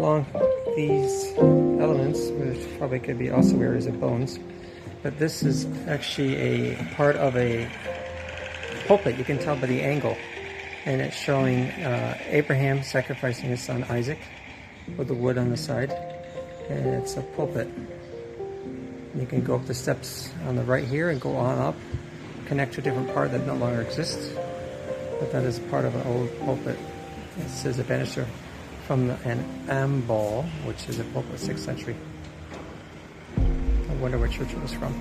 along these elements, which probably could be also areas of bones, but this is actually a part of a pulpit. You can tell by the angle, and it's showing Abraham sacrificing his son Isaac with the wood on the side, and it's a pulpit. You can go up the steps on the right here and go on up, connect to a different part that no longer exists, but that is part of an old pulpit. It says a banister from an ambal, which is a pulpit 6th century. I wonder what church it was from.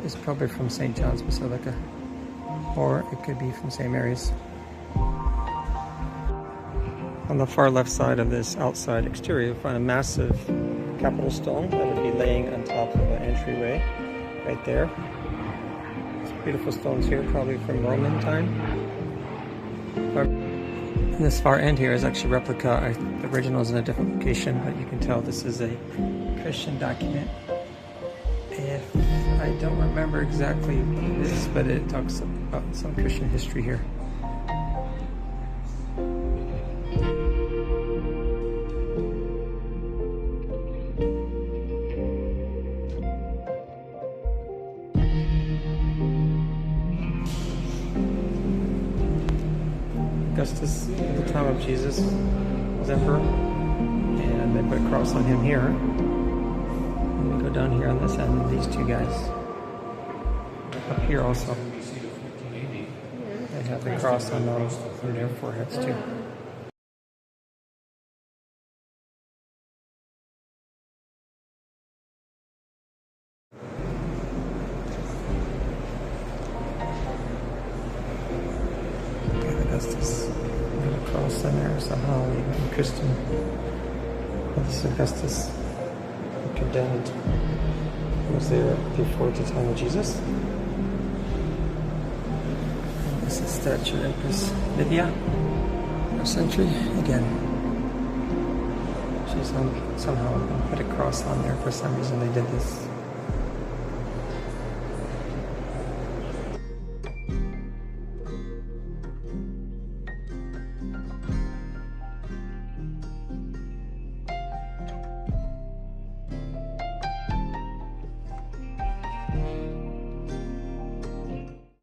It's probably from St. John's Basilica, or it could be from St. Mary's. On the far left side of this outside exterior, you'll find a massive capital stone that would be laying on top of an entryway right there. It's beautiful stones here, probably from Roman time. And this far end here is actually replica. The original is in a different location, but you can tell this is a Christian document. If I don't remember exactly what it is, but it talks about some Christian history here. Augustus, at the time of Jesus, was emperor, and they put a cross on him here. And we go down here on this end, and these two guys up here also. They have the cross on their foreheads too. Augustus, and a cross in there somehow, even Christian. Well, this is Augustus, condemned, was there before the time of Jesus. And this is statue of Empress Lydia, 1st century again. She's somehow put a cross on there. For some reason they did this.